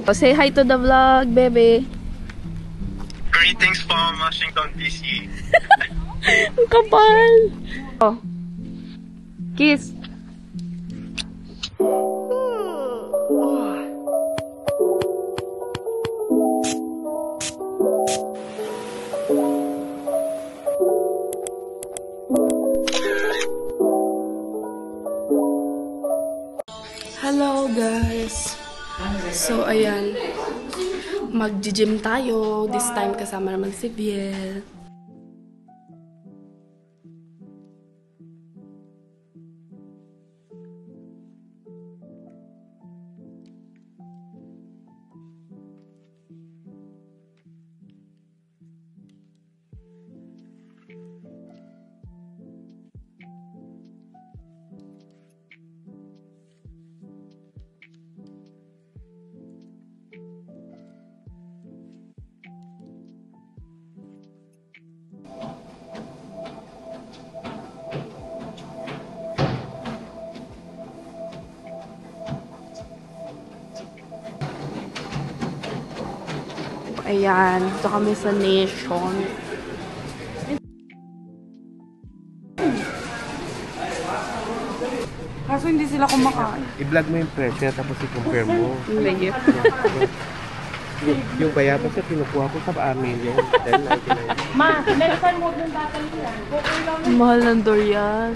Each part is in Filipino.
Oh, say hi to the vlog, baby. Greetings from Washington, D.C. Ang kapal. Oh. Kiss. Hello guys. So ayan, mag-gym tayo. This time kasama naman si Viel. Ayan, dito kami sa Nation. Kaso hindi sila kumakain. I-vlog mo yung presyo tapos i-compare mo. Hindi. Yung bayabas na kinukuha ko sa amin yun. Ma, meron mo ng batang yan. Mahal ng durian.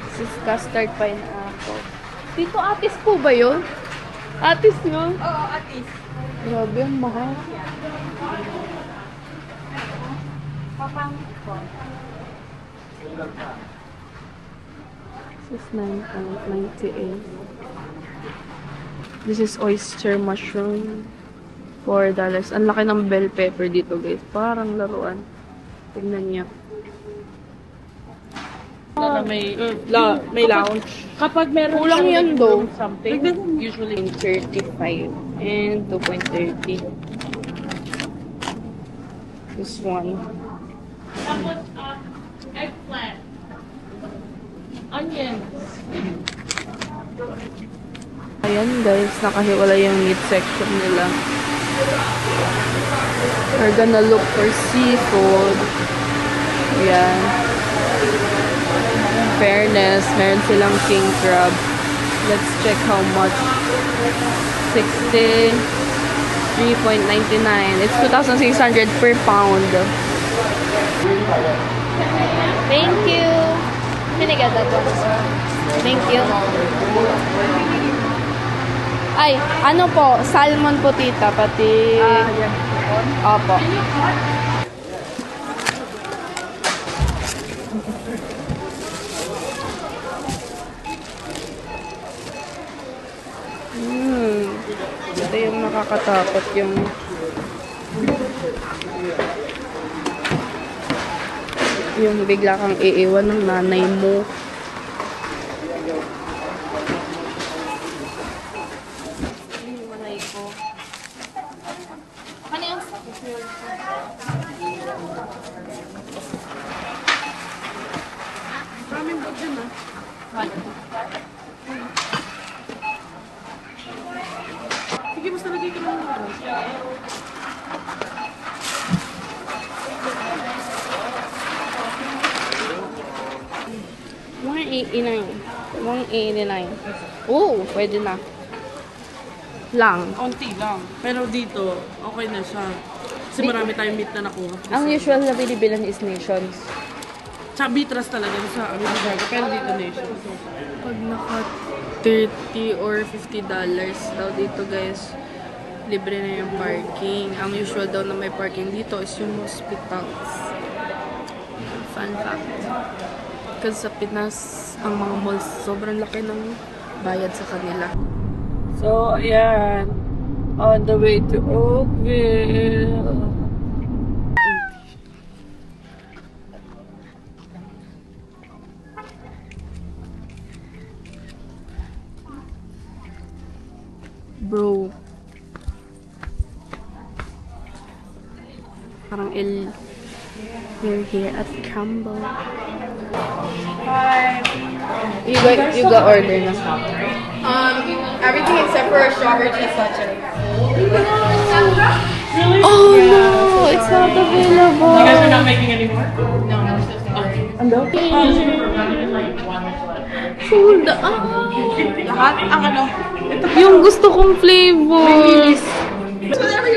This is custard pineapple. Dito atis po ba yun? Atis yun? Oo, atis. Grabe, ang mahal. Papangit ko. This is 9.98. This is oyster mushroom. $4. Ang laki ng bell pepper dito, guys. Parang laruan. Tignan niya. May lounge. Kapag meron Kulang yan do. something, usually 35 and 2.30. This one. tapos eggplant. Onions. Ayan guys, nakahiwala yung meat section nila. We're gonna look for seafood. Ayan. Fairness, meron silang king crab. Let's check how much. 63.99. It's 2,600 per pound. Thank you. Can I get that one? Thank you. Ay, ano po? Salmon po, tita. Pati... Opo. Ito yung nakakatakot yung bigla kang iiwan ng nanay mo. Yung nanay ko. Ano yung maraming bag dyan Sige, basta lagay ka lang ng $189. Oh, pwede na. Lang. Konti lang. Pero dito, okay na siya. Kasi marami tayong meat na nakuha. Ang usual na binibilan is Nations. Sa Bitras talaga sa Amigaga. Pero dito Nations. Pag naka $30 or $50 daw dito guys, libre na yung parking. Ang usual daw na may parking dito is yung hospitals. Fun fact. Kasi sa Pinas, ang mga malls, sobrang laki ng bayad sa kanila. So, ayan. On the way to Oakville. Bro. Parang we're here at Campbell. Hi! You got order na. Everything except for a strawberry cheese latte. Really? Oh no, it's not available. You guys are not making anymore? No, we're still staying. Ano? Sold out. Lahat ang ano? Yung gusto kong flavor.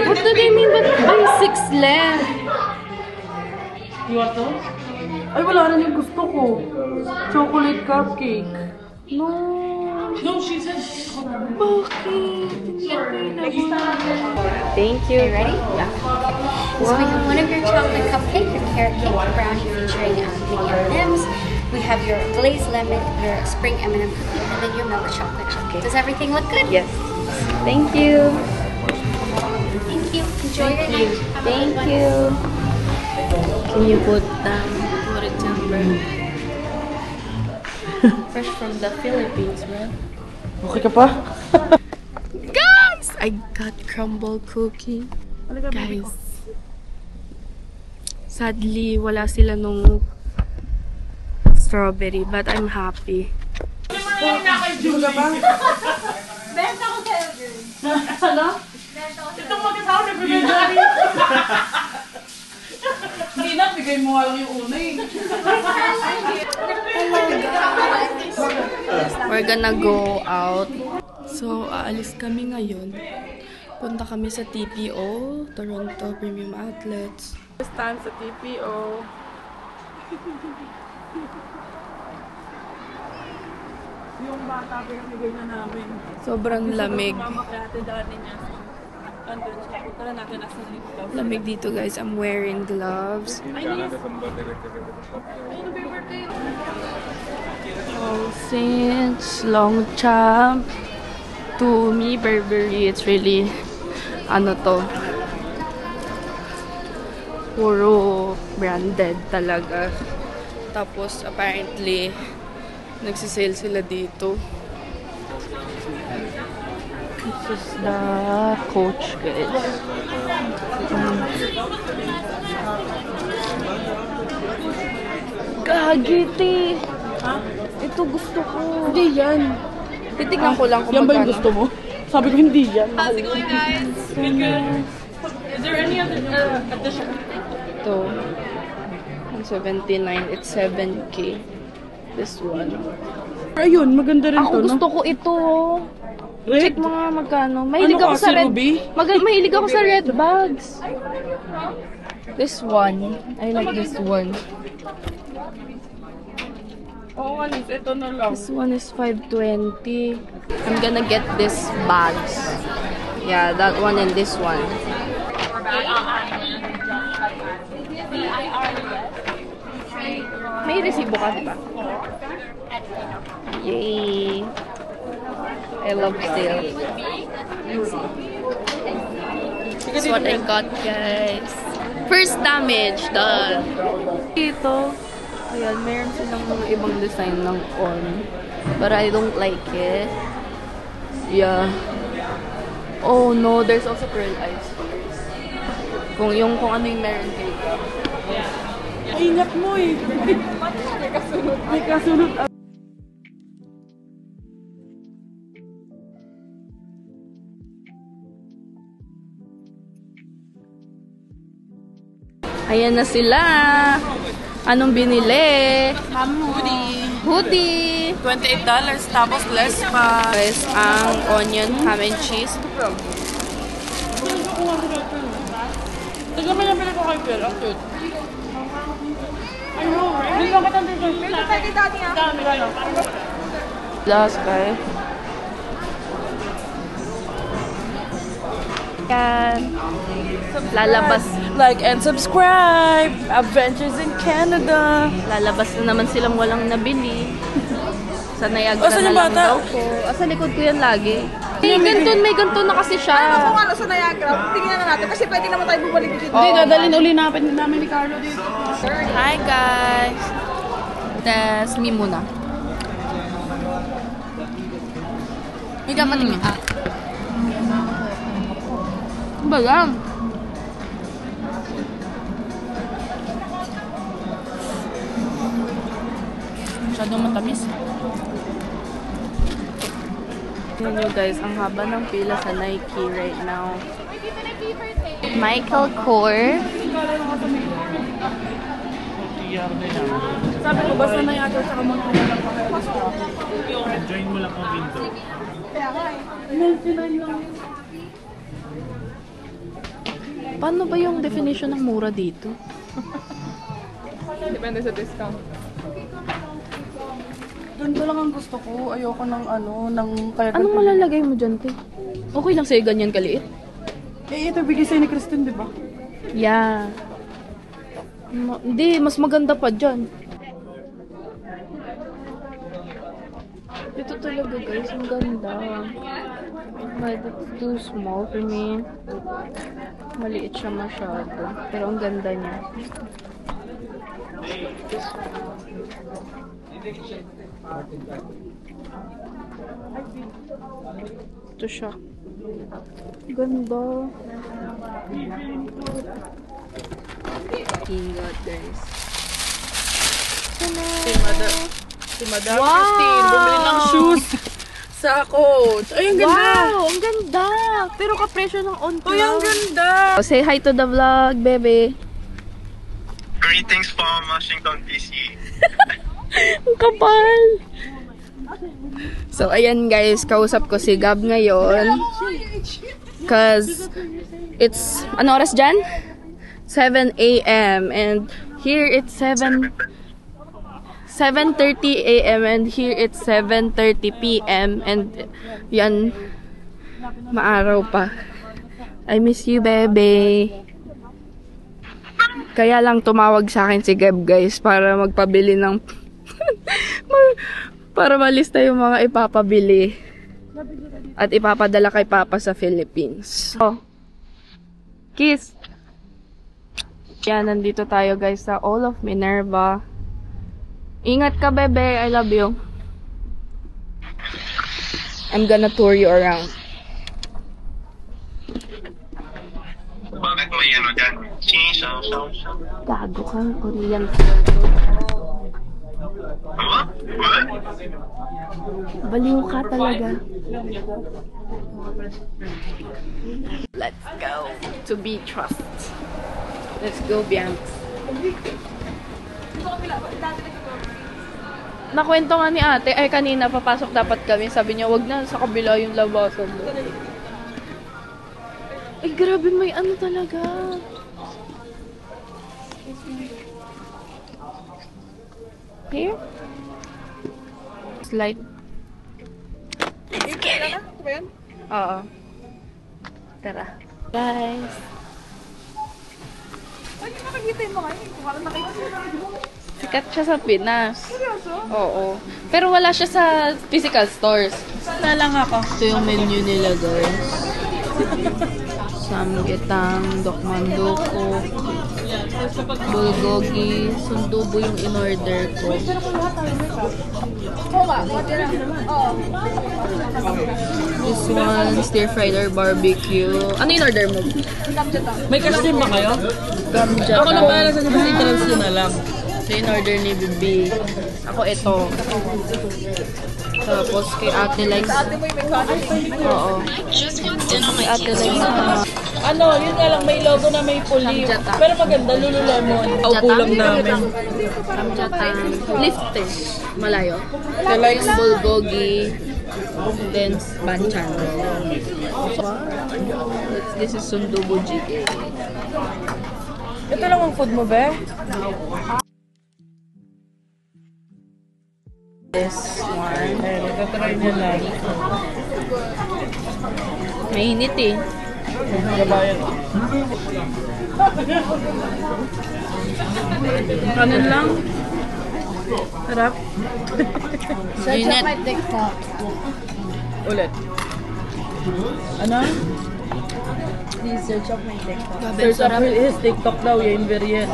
What do they mean but by 6 left? You want those? Ay, wala rin yung gusto ko. Chocolate cupcake. No. No, she said Thank you. Okay, ready? Yeah. So we have one of your chocolate cupcake, your carrot cake brownie featuring mini M&Ms. We have your glazed lemon, your spring M&M cookie, and then your milk chocolate chip. Okay. Does everything look good? Yes. Thank you. Thank you. Enjoy your night. Thank you. Can you put it number? Fresh from the Philippines, right? Okay ka pa? Guys, I got crumble cookie. Guys, sadly, wala sila nung strawberry, but I'm happy. Juga pa? Benta ko sa'yo, girl. Ano? Itong mag-asawa nagbibenta ka rin. Hindi na, bigay mo nga lang yung una eh. We're gonna go out. So, aalis kami ngayon. Punta kami sa TPO, Toronto Premium Outlets. First time sa TPO. Yung bata, pinamigay na namin. Sobrang lamig. Mama kaya ate dati niya. Andun siya. Tara natin nasa dito. Lamig dito, guys. I'm wearing gloves. Oh, since Longchamp to me, Burberry, it's really, ano to, puro branded talaga. Tapos, apparently, nagsisale sila dito. This is the Coach, guys. Gagiti! Ha? Ito gusto ko. Hindi yan. Titignan ko lang kung Yan ba yung magkano. gusto mo? Sabi ko hindi yan. How's it going, guys? Is there any other addition? Ito. 179. It's 7K. This one. Ayun, maganda rin Ako to, gusto no? ko ito. Red? Check mga magkano. Mahilig Ano ako ka, sa si red. Ruby? Mahilig ako sa red bags. This one. I like this one. Oo, Anis, ito na lang. This one is 520. I'm gonna get this bags. Yeah, that one and this one. May resibo ka, diba? Yay! I love sale. That's what I got, guys. First damage, done. Dito, ayan, meron silang mga ibang design ng on. But I don't like it. Yeah. Oh no, there's also pearl eyes. Kung ano yung meron kayo. Ingat mo eh. May kasunod. Ayan na sila. Anong binili? Hoodie. $28 tapos less pa. Guys, ang onion ham and cheese. Tignan mo yung pili ko kay Phil. Ang cute. I know, right? Hindi ko matanda ko. Dami ka lang. Last guy. Yan. Lalabas. Like and subscribe! Adventures in Canada! Lalabas na naman silang walang nabili. Sa Niagara Asan na yung lang bata? daw ko. Sa likod ko yan lagi. May ganito na kasi siya. Kung ano sa Niagara, tingnan na natin kasi pwede naman tayo bumalik dito. Hindi, dadalhin uli namin ni Carlo dito. Hi guys! Test me muna. Hindi ka patingin. Ano ba yan? Masyadong matamis. Tingnan nyo guys, ang haba ng pila sa Nike right now. Michael Kors. Sabi ko, basta na yata sa kamang Join mo lang ang window. Paano ba yung definition ng mura dito? Depende sa discount. Ganito lang ang gusto ko. Ayoko ng ng kaya Anong malalagay mo dyan, te? Okay lang sa'yo ganyan kaliit? Eh, ito bigay sa'yo ni Kristen, di ba? Yeah. Hindi, mas maganda pa dyan. Ito talaga guys, ang ganda. But it's too small for me. Maliit siya masyado. Pero ang ganda niya. Ito siya. Ganda. Ingot guys. Si Madam Wow! Christine, bumili ng shoes sa Coach. Ay, ang ganda! Wow! Ang ganda! Pero kapresyo ng on Uy, ang ganda! Say hi to the vlog, bebe. Greetings from Washington, D.C. Ang kapal! So, ayan guys, kausap ko si Gab ngayon. Cause, it's, ano oras dyan? 7 a.m. And here it's 7:30 a.m. and here it's 7:30 p.m. and yan, maaraw pa. I miss you, bebe. Kaya lang tumawag sa akin si Gab, guys, para magpabili ng para malista yung mga ipapabili at ipapadala kay Papa sa Philippines. Oh. Kiss. Yan, nandito tayo guys sa All of Minerva. Ingat ka, bebe. I love you. I'm gonna tour you around. Bakit may ano dyan? Gago ka, Korean. What? What? Baliw ka talaga. Let's go to Be Trust. Let's go, Bianx. Nakwento nga ni ate, ay kanina papasok dapat kami. Sabi niya, wag na, sa kabila yung labasan mo. Ay, grabe, may ano talaga. Here? Slide. Oo. Tara. Guys. Ay, makikita yung mga yun. Kung nakita mo. Sikat siya sa Pinas. Oo. Pero wala siya sa physical stores. Sana lang ako. Ito yung menu nila, guys. Samgyetang, dokmandoko, bulgogi, sundubo yung in-order ko. This one, stir-fried or barbecue. Ano in-order mo? May custom ba kayo? Gamja. Ako na pala sa i-trans ko na lang. Ito yung order ni Bibi. Ako ito. Tapos kay Ate Likes. Oo. Kay Ate Likes. Ano, yun nga lang, may logo na may puli. Samgyetang. Pero maganda, Lululemon. Paupo lang namin. Samgyetang. Lifted. Malayo. Kay likes. Bulgogi. Then banchan. This is sundubo jjigae. Ito lang ang food mo, be? This one. Ayun, natatry niya lang. Mainit eh. Gabayan. Kanin lang. Sarap. Mainit. Ulit. Ano? Please search up my TikTok. Grabe, Search up sarap. his TikTok daw, yung Inverian.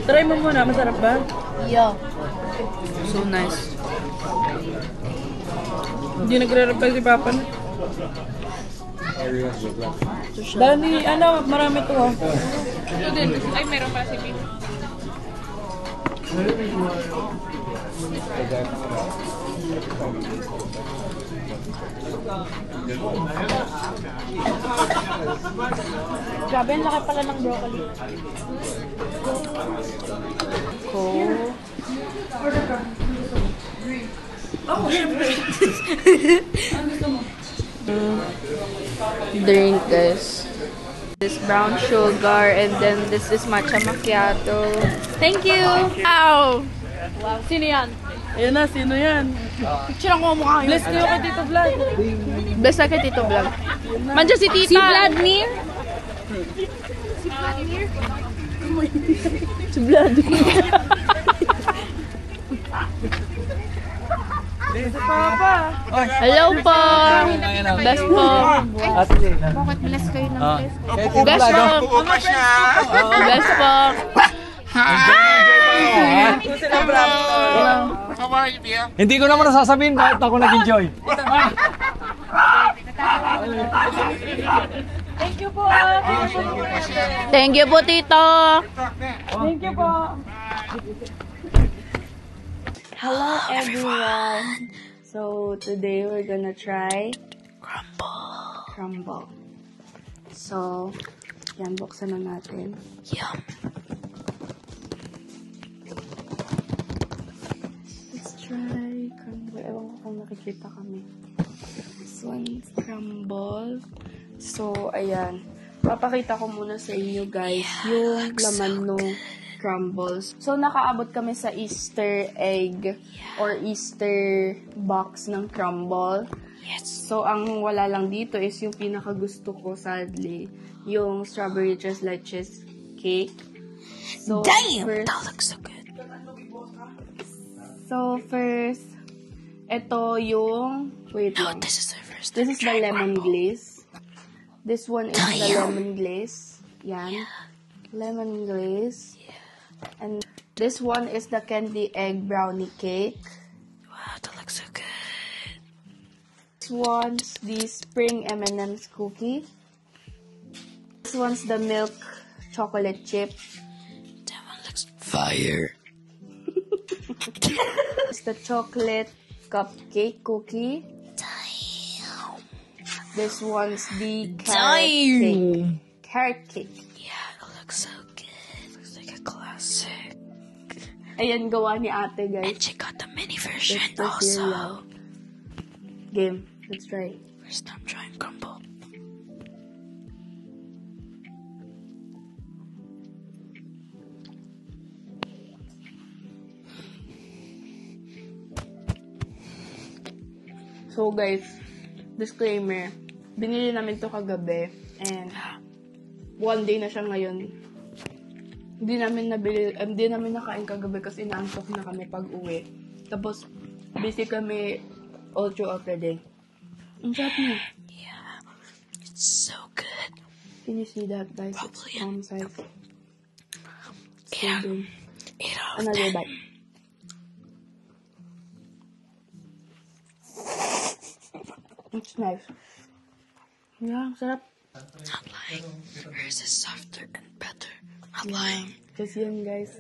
Try mo muna, masarap ba? Yeah. So nice. Hindi nagre-reply si Papa na. Dani, ano, marami to ha. Ito din. Ay, meron pa si Pete. Grabe, ang laki pala ng broccoli. Drink, guys. This brown sugar, and then this is matcha macchiato. Thank you! Ow! Wow, sino yan? Ayun na, sino yan? Picture ako mukha yun. Bless kayo kay Tito Vlad. Bless na kay Tito Vlad. Mandiyan si Tita. Si Vladimir? Si Vladimir. Hello po. Bless po. Bakit bless kayo ng bless? Bless po. Upa siya! Bless po. Hindi ko naman nasasabihin bakit ako nag-enjoy. Thank you po. Thank you po, Tito. Thank you po. Hello, everyone. So, today we're gonna try crumble. So, yan, buksan na natin. Yum. Let's try crumble. Ewan ko kung nakikita kami. This one's crumble. So, ayan. Papakita ko muna sa inyo, guys, yung laman ng crumbles. So, nakaabot kami sa Easter egg or Easter box ng crumble. Yes. So, ang wala lang dito is yung pinakagusto ko, sadly, yung strawberry tres leches cake. So, damn! That looks so good. So, first, ito yung, wait lang. This is the lemon glaze. This one is the lemon glaze. Yan. Yeah. Lemon glaze. Yeah. And this one is the candy egg brownie cake. Wow, that looks so good. This one's the spring M&M's cookie. This one's the milk chocolate chip. That one looks fire. It's the chocolate cupcake cookie. Damn. This one's the carrot cake. Carrot cake. Yeah, it looks so good. Looks like a classic. Ayan, gawa ni ate, guys. And she got the mini version also. Game. Let's try. First time trying crumble. So guys, disclaimer, binili namin to kagabi and one day na siya ngayon. Hindi namin nakain kagabi kasi inaantok na kami pag uwi. Tapos busy kami all throughout the day. Ang sarap niya. Yeah, it's so good. Can you see that, guys? Probably. It's palm size. Yeah. 8 out of 10. Another bite. It's nice. Yeah, sarap. Not lying. Hers is softer and better. Not lying. Just yan, guys.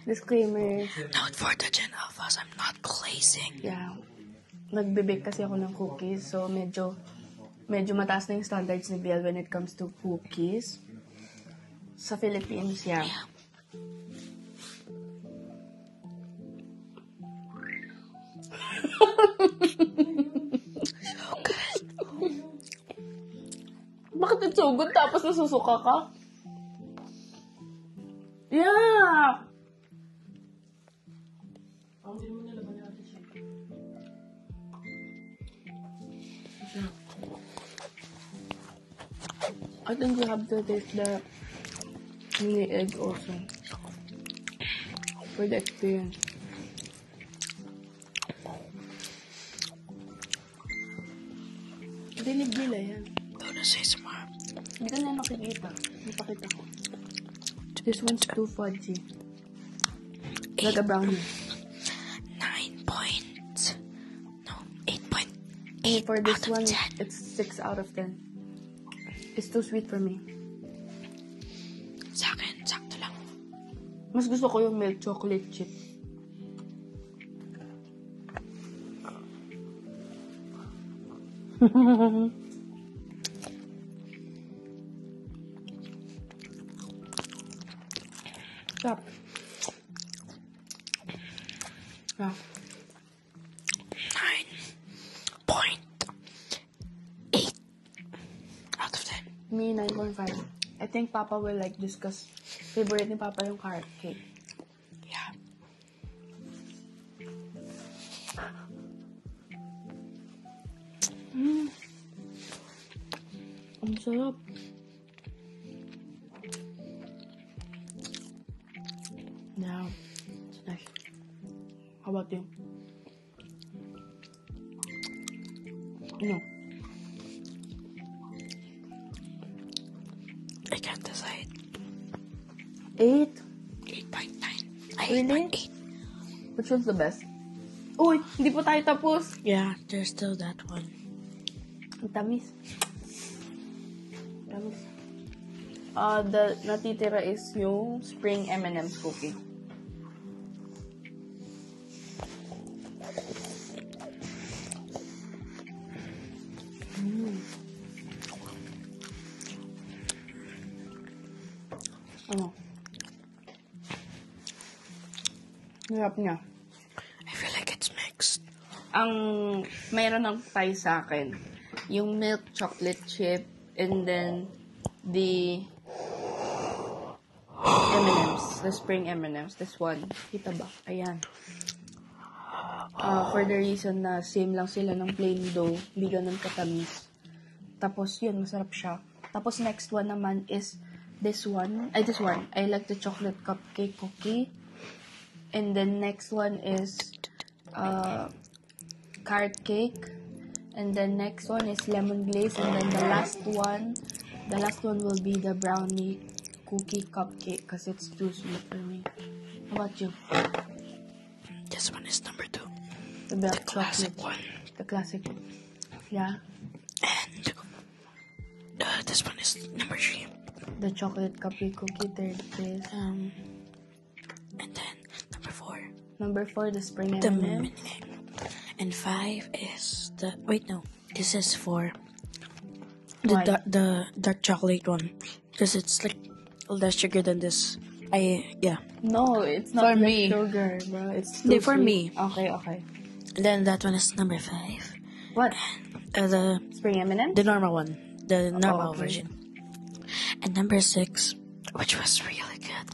Disclaimer. Note for the Gen Alphas, I'm not glazing. Yeah. Nagbe-bake kasi ako ng cookies, so medyo mataas na yung standards ni Biel when it comes to cookies. Sa Philippines, yeah. So good. Bakit it's so good tapos nasusuka ka? Yeah! I think you have to taste the mini egg also for the experience. Dinig nila yan. Don't say some more. Hindi ka na nakikita. Napakita ko. This one's too fudgy. Like a brownie. 8.8 for this one, it's 6 out of 10. It's too sweet for me. Sa akin, sakto lang. Mas gusto ko yung milk chocolate chip. Stop. Ah. 9.8 out of 10. Me, 9.5. I think Papa will like this because favorite ni Papa yung carrot cake. Yeah. Ang sarap. Yeah. It's nice. How about you? No. I can't decide. 8? 8.9. Really? 8.8. Which one's the best? Uy, hindi pa tayo tapos. Yeah, there's still that one. Ang tamis. Tamis. The natitira is yung spring M&M's cookie. Ano? Hirap niya. I feel like it's mixed. Ang mayroon ng pie sa akin, yung milk chocolate chip, and then the M&M's, the spring M&M's, this one. Kita ba? Ayan. For the reason na same lang sila ng plain dough, hindi ganun katamis. Tapos yun, masarap siya. Tapos next one naman is this one. I like the chocolate cupcake cookie. And then next one is carrot cake. And then next one is lemon glaze. And then the last one will be the brownie cookie cupcake because it's too sweet for me. How about you? This one is number 2. The black The classic chocolate. one. The classic one. Yeah. And this one is number 3. The chocolate cupcake cookie, third is And then number 4. number 4, the spring The M&M. and 5 is the this is 4. Why? The dark chocolate one, because it's like less sugar than this. No, it's not For like me. sugar, bro. It's Hindi, too for sweet. me. Okay. And then that one is number 5. What? The Spring M&M? normal one, the normal okay. version. And number 6, which was really good,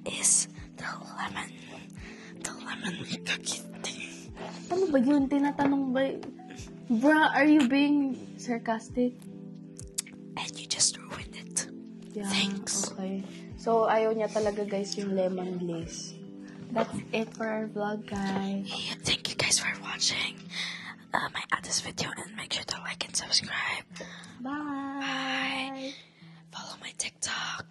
is the lemon cookie thing. Ano ba yun? Tinatanong ba? Bruh, are you being sarcastic? And you just ruined it. Yeah, Thanks. Okay. So, ayaw niya talaga guys yung lemon glaze. That's it for our vlog, guys. Thank you guys for watching my this video, and make sure to like and subscribe. Bye! Follow my TikTok.